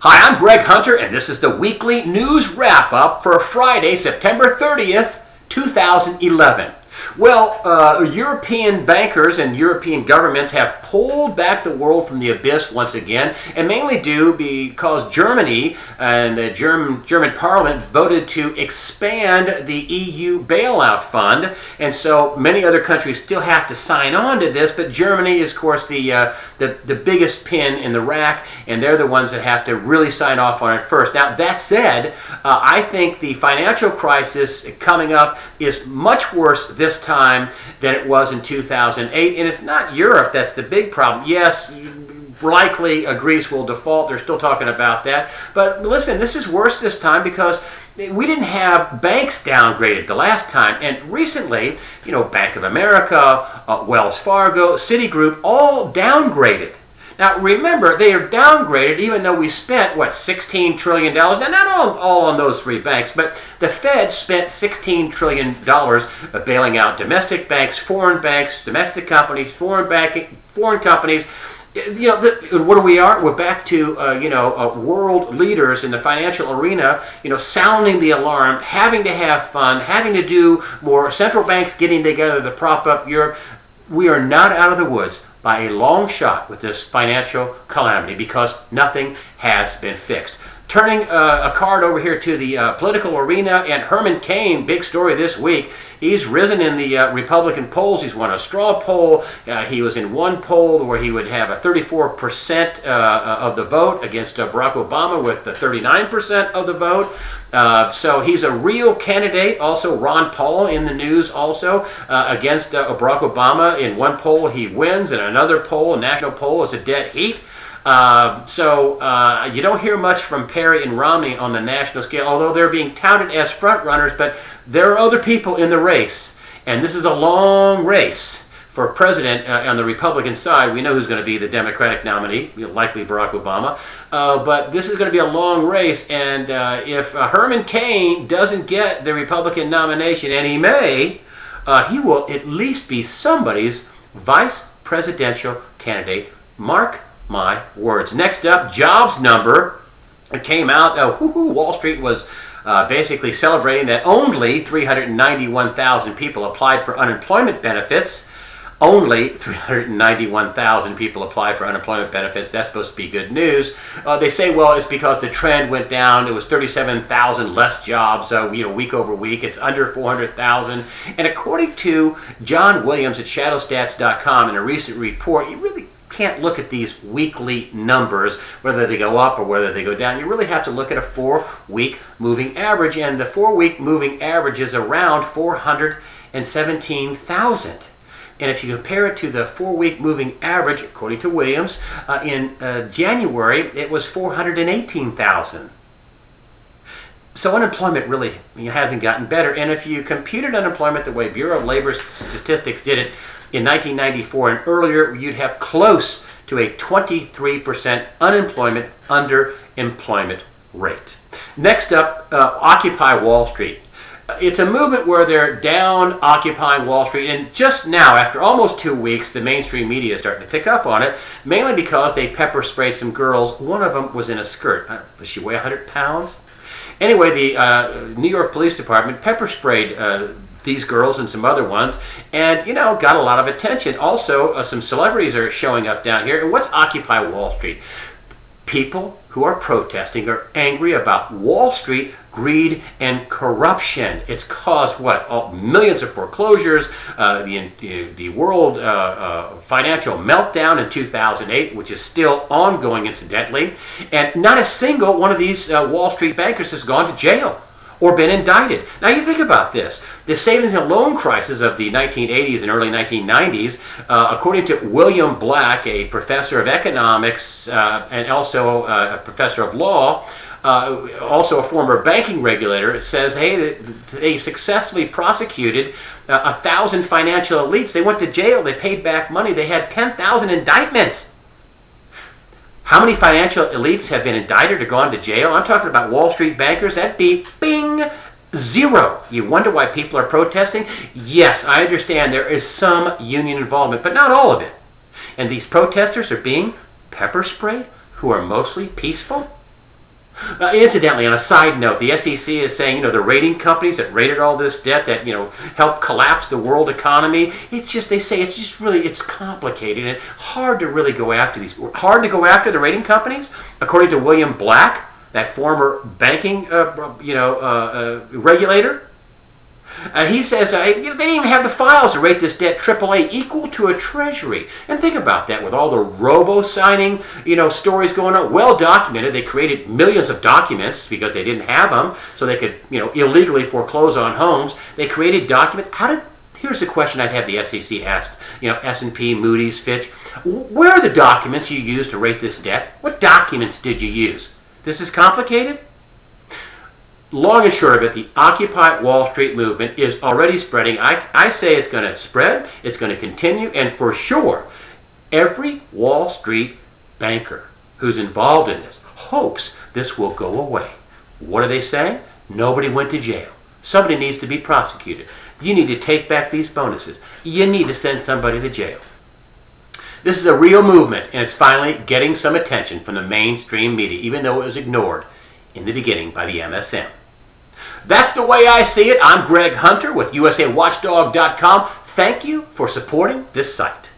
Hi, I'm Greg Hunter, and this is the weekly news wrap-up for Friday, September 30th, 2011. Well, European bankers and European governments have pulled back the world from the abyss once again, and mainly because Germany and the German parliament voted to expand the EU bailout fund, and so many other countries still have to sign on to this, but Germany is, of course, the biggest pin in the rack, and they're the ones that have to really sign off on it first. Now, that said, I think the financial crisis coming up is much worse this time than it was in 2008, and it's not Europe that's the big problem. Yes, likely Greece will default. They're still talking about that. But listen, this is worse this time because we didn't have banks downgraded the last time. And recently, Bank of America, Wells Fargo, Citigroup, all downgraded. Now, remember, they are downgraded even though we spent, $16 trillion? Now, not all on those three banks, but the Fed spent $16 trillion bailing out domestic banks, domestic companies, foreign companies. What we are? We're back to, world leaders in the financial arena, sounding the alarm, having to have fun, having to do more, central banks getting together to prop up Europe. We are not out of the woods by a long shot with this financial calamity because nothing has been fixed. Turning a card over here to the political arena, and Herman Cain, big story this week. He's risen in the Republican polls. He's won a straw poll. He was in one poll where he would have a 34% of the vote against Barack Obama with the 39% of the vote. So he's a real candidate. Also, Ron Paul in the news also against Barack Obama. In one poll he wins, in another poll, a national poll, it's a dead heat. You don't hear much from Perry and Romney on the national scale, although they're being touted as front runners, but there are other people in the race, and this is a long race for president on the Republican side. We know who's going to be the Democratic nominee, likely Barack Obama, but this is going to be a long race, and if Herman Cain doesn't get the Republican nomination, and he may, he will at least be somebody's vice presidential candidate. Mark my words. Next up, jobs number. It came out. Wall Street was basically celebrating that only 391,000 people applied for unemployment benefits. Only 391,000 people applied for unemployment benefits. That's supposed to be good news. They say, well, it's because the trend went down. It was 37,000 less jobs, week over week. It's under 400,000. And according to John Williams at shadowstats.com in a recent report, you really can't look at these weekly numbers, whether they go up or whether they go down. You really have to look at a 4-week moving average, and the 4-week moving average is around 417,000. And if you compare it to the 4-week moving average, according to Williams, in January, it was 418,000. So unemployment really hasn't gotten better. And if you computed unemployment the way Bureau of Labor Statistics did it in 1994 and earlier, you'd have close to a 23% underemployment rate. Next up, Occupy Wall Street. It's a movement where they're down occupying Wall Street, and just now, after almost 2 weeks, the mainstream media is starting to pick up on it, mainly because they pepper sprayed some girls. One of them was in a skirt. Does she weigh 100 pounds? Anyway, the New York Police Department pepper sprayed these girls and some other ones, and got a lot of attention. Also, some celebrities are showing up down here. And what's Occupy Wall Street? People who are protesting are angry about Wall Street greed and corruption. It's caused millions of foreclosures, the world financial meltdown in 2008, which is still ongoing incidentally, and not a single one of these Wall Street bankers has gone to jail or been indicted. Now you think about this. The savings and loan crisis of the 1980s and early 1990s, according to William Black, a professor of economics and also a professor of law, also a former banking regulator, says, hey, they successfully prosecuted 1,000 financial elites. They went to jail. They paid back money. They had 10,000 indictments. How many financial elites have been indicted or gone to jail? I'm talking about Wall Street bankers. That'd be bing, zero. You wonder why people are protesting? Yes, I understand there is some union involvement, but not all of it. And these protesters are being pepper sprayed, who are mostly peaceful. Incidentally, on a side note, the SEC is saying, the rating companies that rated all this debt that, helped collapse the world economy, they say it's complicated and hard to really go after hard to go after the rating companies, according to William Black, that former banking, regulator. He says they didn't even have the files to rate this debt AAA equal to a treasury. And think about that with all the robo-signing, stories going on. Well documented. They created millions of documents because they didn't have them, so they could, illegally foreclose on homes. They created documents. Here's the question I'd have the SEC asked, S&P, Moody's, Fitch. Where are the documents you used to rate this debt? What documents did you use? This is complicated? Long and short of it, the Occupy Wall Street movement is already spreading. I say it's going to spread, it's going to continue, and for sure, every Wall Street banker who's involved in this hopes this will go away. What are they saying? Nobody went to jail. Somebody needs to be prosecuted. You need to take back these bonuses. You need to send somebody to jail. This is a real movement, and it's finally getting some attention from the mainstream media, even though it was ignored in the beginning by the MSM. That's the way I see it. I'm Greg Hunter with USAWatchdog.com. Thank you for supporting this site.